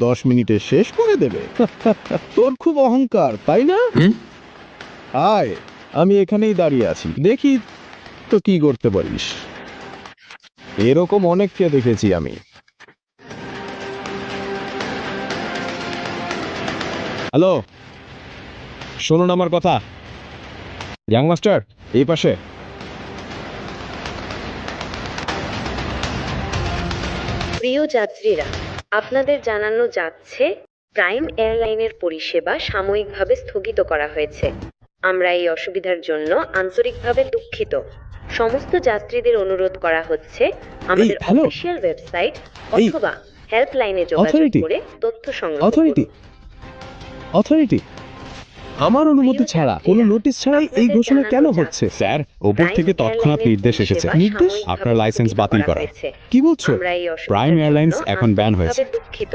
10 মিনিটে শেষ করে দেবে। তোর খুব অহংকার তাই না? আয়, আমি এখানেই দাঁড়িয়ে আছি, দেখি তো কি করতে পারিস। এরকম অনেককে দেখেছি আমি। হ্যালো, শুনুন আমার কথা। ইয়াং মাস্টার, এই পাশে। প্রিয় যাত্রীরা, আপনাদের জানানো যাচ্ছে প্রাইম এয়ারলাইনের পরিষেবা সাময়িকভাবে স্থগিত করা হয়েছে। আমরা এই অসুবিধার জন্য আন্তরিকভাবে দুঃখিত। সমস্ত যাত্রীদের অনুরোধ করা হচ্ছে আমাদের হ্যালো। অফিসিয়াল ওয়েবসাইট এই, অথবা হেল্পলাইনে যোগাযোগ অথরিটি। করে তথ্য সংগ্রহ অথরিটি, করুন। অথরিটি, আমার অনুমতি ছাড়া, কোনো নোটিশ ছাড়াই এই ঘোষণা কেন হচ্ছে? স্যার, ওপর থেকে তৎক্ষণাৎ নির্দেশ এসেছে। নির্দেশ? আপনার লাইসেন্স বাতিল করা। কি বলছো? আমরা এই অসুবিধার প্রাইম এয়ারলাইন্স জন্য এখন ব্যান হয়েছে। আন্তরিকভাবে দুঃখিত।